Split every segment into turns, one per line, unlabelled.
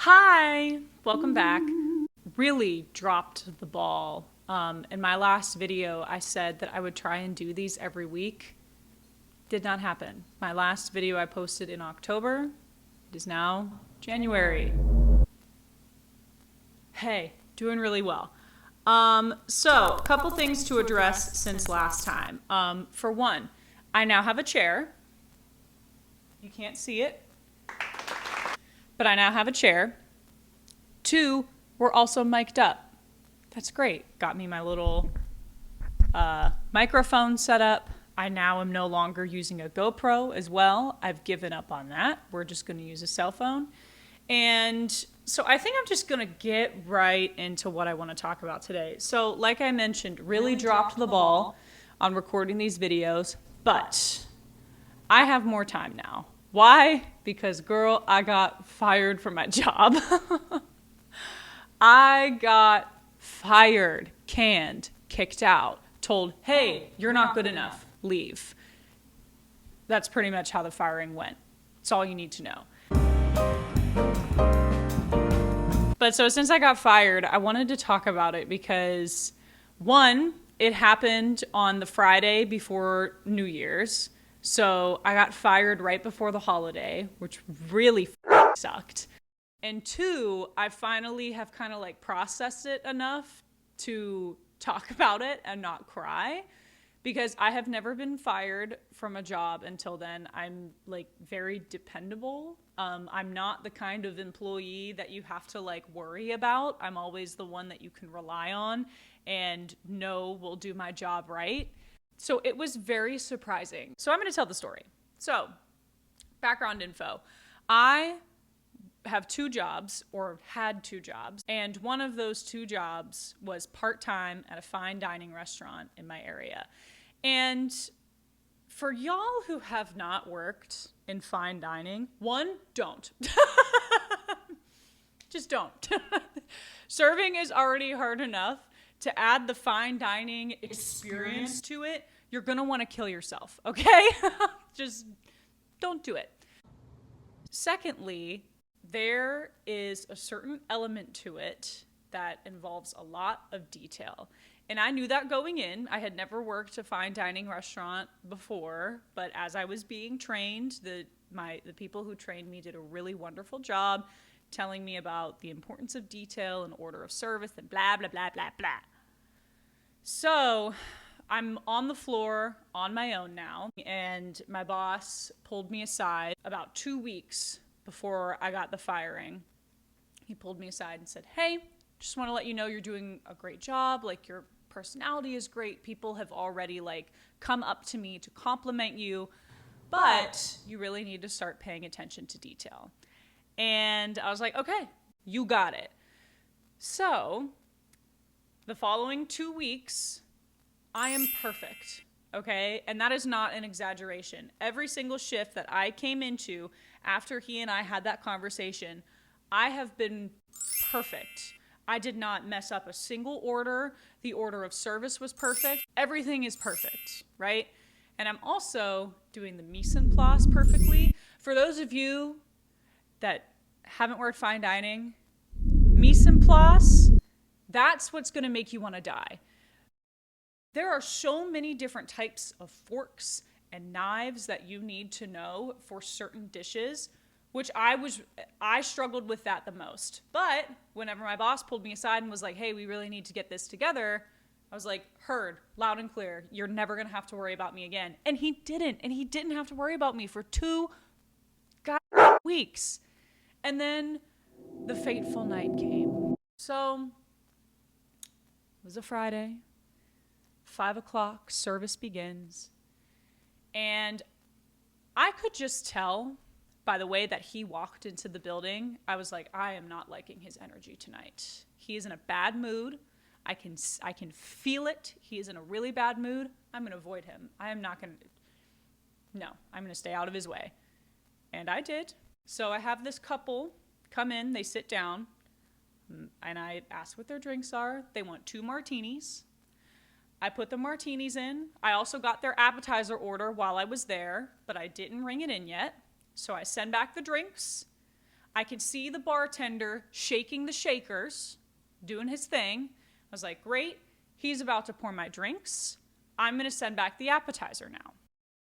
Hi, welcome back. Really dropped the ball. In my last video, I said that I would try and do these every week. Did not happen. My last video I posted in October. It is now January. Hey, doing really well. So, a couple things to address since last time. For one, I now have a chair. You can't see it, but I now have a chair. Two, we're also mic'd up. That's great. Got me my little microphone set up. I now am no longer using a GoPro as well. I've given up on that. We're just going to use a cell phone. And so I think I'm just going to get right into what I want to talk about today. So like I mentioned, really dropped the ball on recording these videos, but I have more time now. Why? Because girl, I got fired from my job. I got fired, canned, kicked out, told, hey, you're not good enough, leave. That's pretty much how the firing went. It's all you need to know. But so since I got fired, I wanted to talk about it because, one, it happened on the Friday before New Year's. So I got fired right before the holiday, which really sucked. And two, I finally have kind of like processed it enough to talk about it and not cry, because I have never been fired from a job until then. I'm like very dependable. I'm not the kind of employee that you have to like worry about. I'm always the one that you can rely on and know will do my job right. So it was very surprising. So I'm going to tell the story. So background info. I have two jobs, or had two jobs, and one of those two jobs was part-time at a fine dining restaurant in my area. And for y'all who have not worked in fine dining, one, don't. Just don't. Serving is already hard enough. To add the fine dining experience to it, you're gonna want to kill yourself, okay? Just don't do it. Secondly, there is a certain element to it that involves a lot of detail. And I knew that going in. I had never worked a fine dining restaurant before, but as I was being trained, the people who trained me did a really wonderful job telling me about the importance of detail and order of service and blah, blah, blah, blah, blah. So I'm on the floor on my own now, and my boss pulled me aside about 2 weeks before I got the firing. He pulled me aside and said, hey, just want to let you know you're doing a great job. Like, your personality is great. People have already like come up to me to compliment you, but you really need to start paying attention to detail. And I was like, okay, you got it. So the following 2 weeks, I am perfect, okay? And that is not an exaggeration. Every single shift that I came into after he and I had that conversation, I have been perfect. I did not mess up a single order. The order of service was perfect. Everything is perfect, right? And I'm also doing the mise en place perfectly. For those of you that haven't worked fine dining, mise en place, that's what's going to make you want to die. There are so many different types of forks and knives that you need to know for certain dishes, which I struggled with that the most. But whenever my boss pulled me aside and was like, hey, we really need to get this together, I was like, heard, loud and clear. You're never going to have to worry about me again. And he didn't. And he didn't have to worry about me for 2 weeks. And then the fateful night came. So it was a Friday, 5 o'clock, service begins. And I could just tell by the way that he walked into the building, I was like, I am not liking his energy tonight. He is in a bad mood. I can feel it. He is in a really bad mood. I'm going to avoid him. I'm going to stay out of his way. And I did. So I have this couple come in, they sit down, and I ask what their drinks are. They want 2 martinis. I put the martinis in. I also got their appetizer order while I was there, but I didn't ring it in yet. So I send back the drinks. I could see the bartender shaking the shakers, doing his thing. I was like, great, he's about to pour my drinks. I'm going to send back the appetizer now.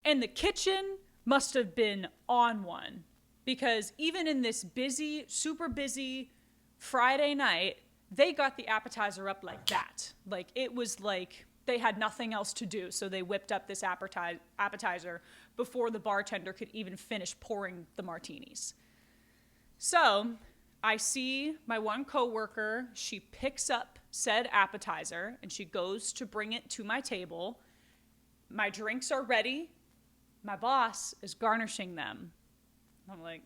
And the kitchen must have been on one, because even in this busy, super busy Friday night, they got the appetizer up like that. Like, it was like they had nothing else to do, so they whipped up this appetizer before the bartender could even finish pouring the martinis. So I see my one coworker, she picks up said appetizer and she goes to bring it to my table. My drinks are ready. My boss is garnishing them. I'm like,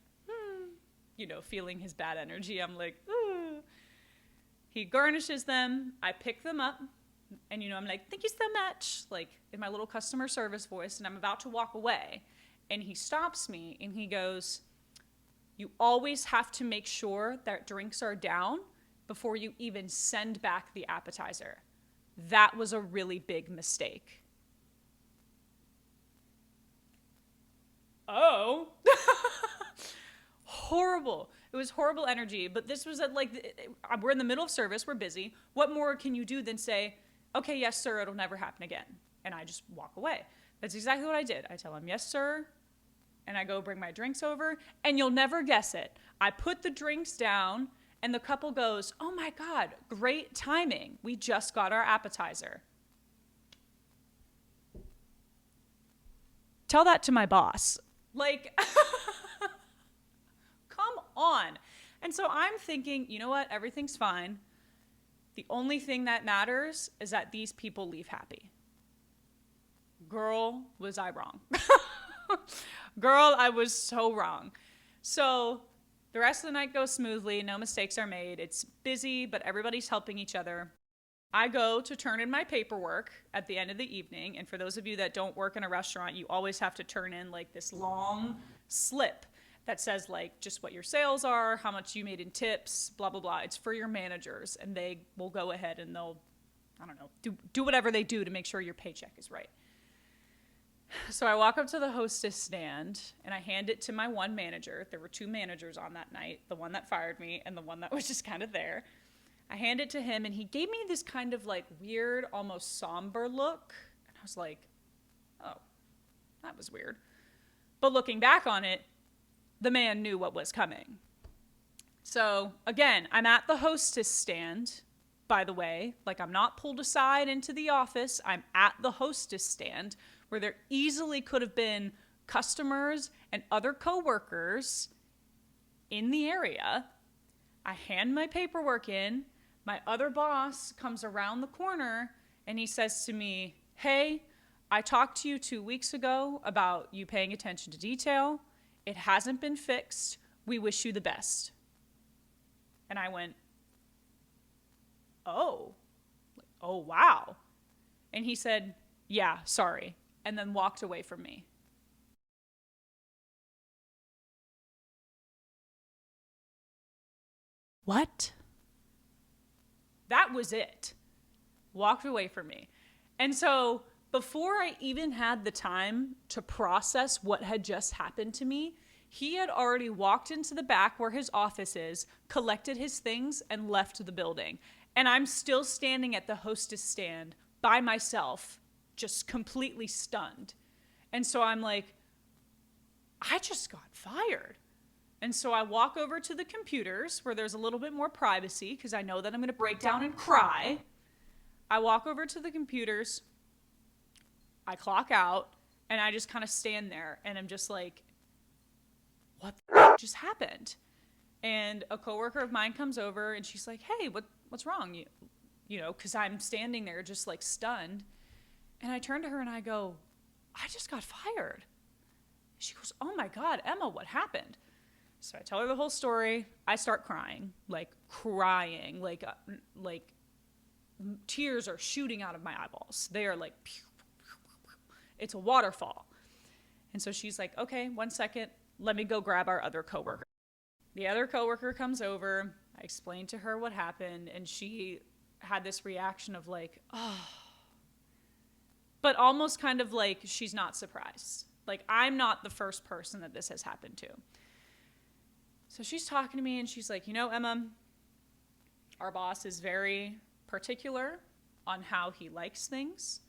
feeling his bad energy. I'm like, He garnishes them. I pick them up. And, I'm like, thank you so much, like in my little customer service voice. And I'm about to walk away. And he stops me and he goes, you always have to make sure that drinks are down before you even send back the appetizer. That was a really big mistake. Oh. Horrible. It was horrible energy. But this was we're in the middle of service. We're busy. What more can you do than say, okay, yes, sir, it'll never happen again. And I just walk away. That's exactly what I did. I tell him, yes, sir. And I go bring my drinks over. And you'll never guess it. I put the drinks down and the couple goes, oh my God, great timing. We just got our appetizer. Tell that to my boss. Like, come on. And so I'm thinking, you know what? Everything's fine. The only thing that matters is that these people leave happy. Girl, was I wrong. Girl, I was so wrong. So the rest of the night goes smoothly. No mistakes are made. It's busy, but everybody's helping each other. I go to turn in my paperwork at the end of the evening. And for those of you that don't work in a restaurant, you always have to turn in like this long slip that says like just what your sales are, how much you made in tips, blah, blah, blah. It's for your managers, and they will go ahead and they'll, do whatever they do to make sure your paycheck is right. So I walk up to the hostess stand and I hand it to my one manager. There were two managers on that night, the one that fired me and the one that was just kind of there. I hand it to him and he gave me this kind of like weird, almost somber look. And I was like, oh, that was weird. But looking back on it, the man knew what was coming. So again, I'm at the hostess stand, by the way. Like, I'm not pulled aside into the office. I'm at the hostess stand where there easily could have been customers and other coworkers in the area. I hand my paperwork in. My other boss comes around the corner and he says to me, hey, I talked to you 2 weeks ago about you paying attention to detail. It hasn't been fixed. We wish you the best. And I went, oh, wow. And he said, yeah, sorry. And then walked away from me. What? That was it. Walked away from me. And so before I even had the time to process what had just happened to me, he had already walked into the back where his office is, collected his things, and left the building. And I'm still standing at the hostess stand by myself, just completely stunned. And so I'm like, I just got fired. And so I walk over to the computers where there's a little bit more privacy because I know that I'm going to break down and cry. I walk over to the computers, I clock out, and I just kind of stand there and I'm just like, what the just happened? And a coworker of mine comes over and she's like, hey, what's wrong? You know, because I'm standing there just like stunned. And I turn to her and I go, I just got fired. She goes, oh my God, Emma, what happened? So I tell her the whole story. I start crying, like tears are shooting out of my eyeballs. They are like, pew, pew, pew, pew. It's a waterfall. And so she's like, okay, 1 second. Let me go grab our other coworker. The other coworker comes over. I explained to her what happened. And she had this reaction of like, oh, but almost kind of like she's not surprised. Like, I'm not the first person that this has happened to. So she's talking to me and she's like, Emma, our boss is very particular on how he likes things.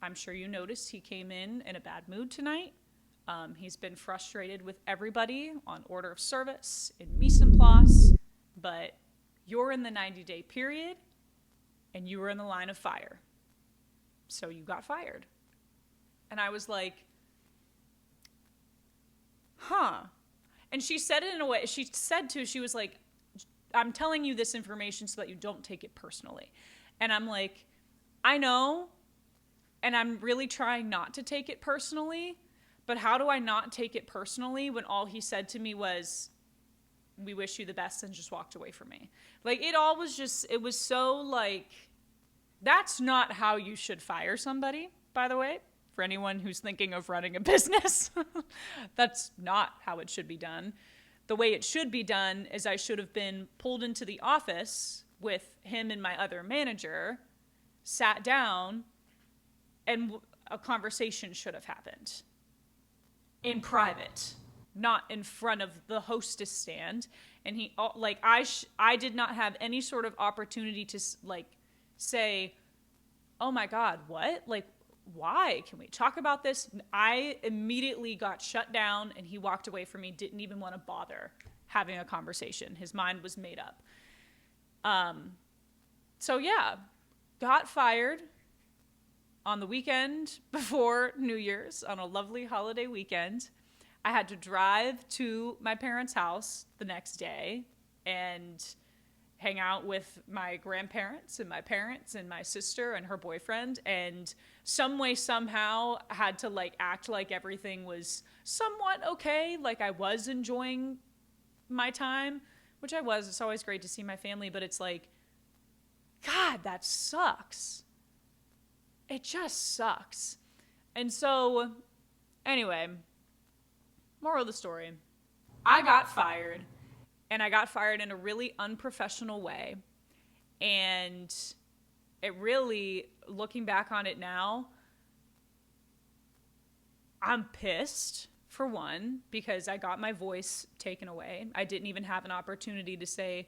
I'm sure you noticed he came in a bad mood tonight. He's been frustrated with everybody on order of service, in mise en place, but you're in the 90-day period and you were in the line of fire. So you got fired. And I was like, huh. And she said it in a way, she was like, I'm telling you this information so that you don't take it personally. And I'm like, I know, and I'm really trying not to take it personally, but how do I not take it personally when all he said to me was, we wish you the best, and just walked away from me? Like, it was so like, that's not how you should fire somebody, by the way, for anyone who's thinking of running a business. That's not how it should be done. The way it should be done is I should have been pulled into the office with him and my other manager, sat down, and a conversation should have happened. In private, not in front of the hostess stand. And I did not have any sort of opportunity to say, oh my God, what? Like, why? Can we talk about this? I immediately got shut down and he walked away from me, didn't even want to bother having a conversation. His mind was made up. So yeah, got fired on the weekend before New Year's, on a lovely holiday weekend. I had to drive to my parents' house the next day and hang out with my grandparents and my parents and my sister and her boyfriend, and some way, somehow had to act like everything was somewhat okay. Like I was enjoying my time, which I was. It's always great to see my family, but it's like, God, that sucks. It just sucks. And so, anyway, moral of the story, I got fired, and I got fired in a really unprofessional way. And it really, looking back on it now, I'm pissed, for one, because I got my voice taken away. I didn't even have an opportunity to say,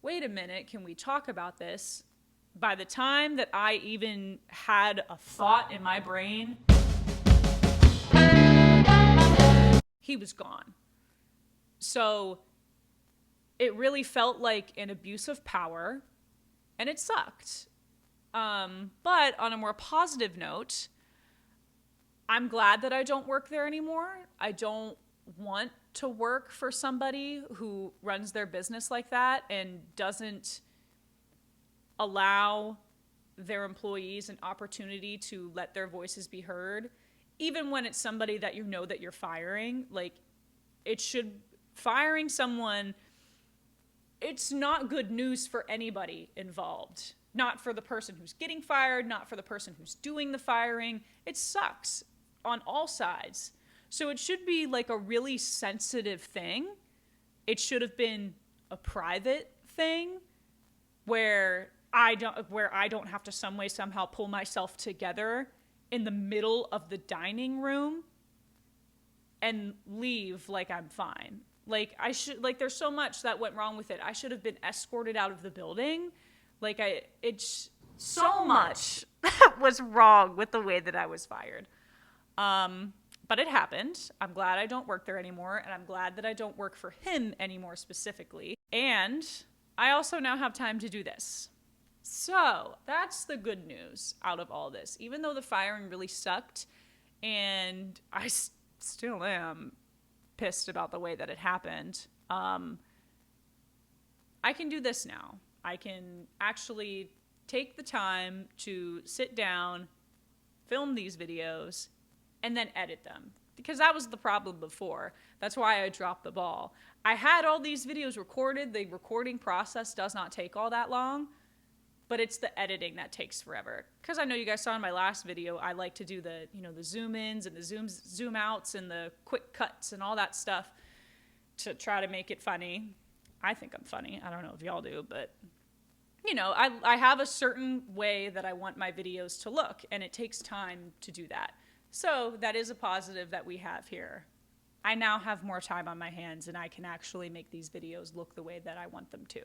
wait a minute, can we talk about this? By the time that I even had a thought in my brain, he was gone. So it really felt like an abuse of power, and it sucked. But on a more positive note, I'm glad that I don't work there anymore. I don't want to work for somebody who runs their business like that and doesn't allow their employees an opportunity to let their voices be heard, even when it's somebody that you know that you're firing. Firing someone, it's not good news for anybody involved. Not for the person who's getting fired, not for the person who's doing the firing. It sucks on all sides. So it should be a really sensitive thing. It should have been a private thing where I don't have to some way, somehow pull myself together in the middle of the dining room and leave like I'm fine. There's so much that went wrong with it. I should have been escorted out of the building. It's so much was wrong with the way that I was fired. But it happened. I'm glad I don't work there anymore, and I'm glad that I don't work for him anymore specifically. And I also now have time to do this. So that's the good news out of all this. Even though the firing really sucked, and I still am pissed about the way that it happened, I can do this now. I can actually take the time to sit down, film these videos, and then edit them. Because that was the problem before. That's why I dropped the ball. I had all these videos recorded. The recording process does not take all that long, but it's the editing that takes forever. Because I know you guys saw in my last video, I like to do the zoom ins and the zoom outs and the quick cuts and all that stuff to try to make it funny. I think I'm funny. I don't know if y'all do, but I have a certain way that I want my videos to look, and it takes time to do that. So that is a positive that we have here. I now have more time on my hands and I can actually make these videos look the way that I want them to.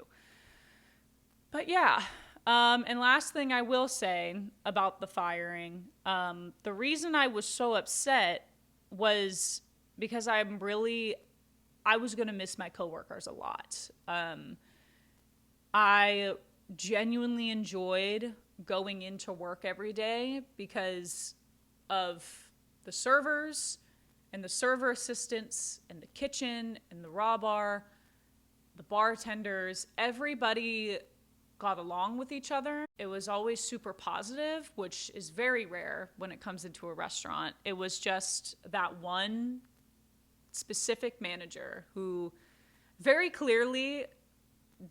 But yeah, and last thing I will say about the firing, the reason I was so upset was because I was going to miss my coworkers a lot. I genuinely enjoyed going into work every day because of the servers and the server assistants and the kitchen and the raw bar, the bartenders, everybody got along with each other. It was always super positive, which is very rare when it comes into a restaurant. It was just that one specific manager who very clearly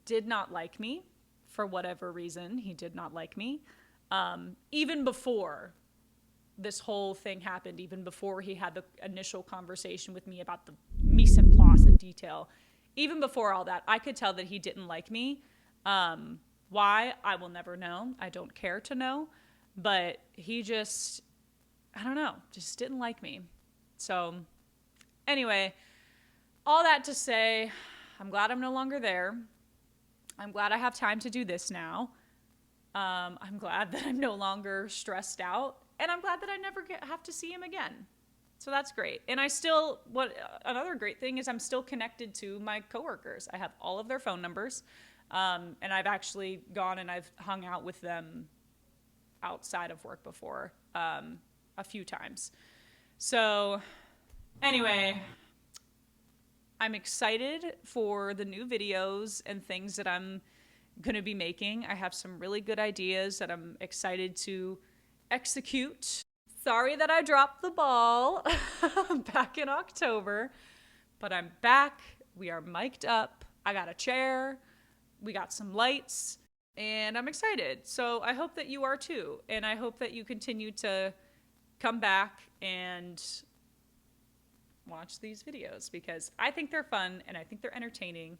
did not like me for whatever reason. He did not like me. Even before this whole thing happened, even before he had the initial conversation with me about the mise en place and detail, even before all that, I could tell that he didn't like me. Why? I will never know. I don't care to know. But he just, I don't know, just didn't like me. So anyway, all that to say, I'm glad I'm no longer there. I'm glad I have time to do this now. I'm glad that I'm no longer stressed out. And I'm glad that I never have to see him again. So that's great. And another great thing is I'm still connected to my coworkers. I have all of their phone numbers. And I've actually gone and I've hung out with them outside of work before, a few times. So anyway, I'm excited for the new videos and things that I'm going to be making. I have some really good ideas that I'm excited to execute. Sorry that I dropped the ball back in October, but I'm back. We are mic'd up. I got a chair. We got some lights, and I'm excited. So I hope that you are too. And I hope that you continue to come back and watch these videos because I think they're fun and I think they're entertaining.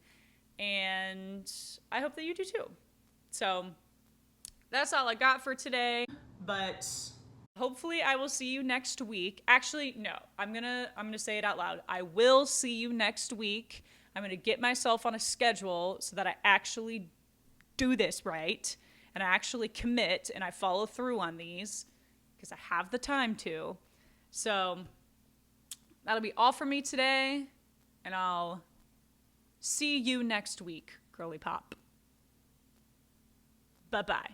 And I hope that you do too. So that's all I got for today. But hopefully I will see you next week. Actually, no, I'm gonna say it out loud. I will see you next week. I'm going to get myself on a schedule so that I actually do this right and I actually commit and I follow through on these because I have the time to. So that'll be all for me today, and I'll see you next week, Girly Pop. Bye-bye.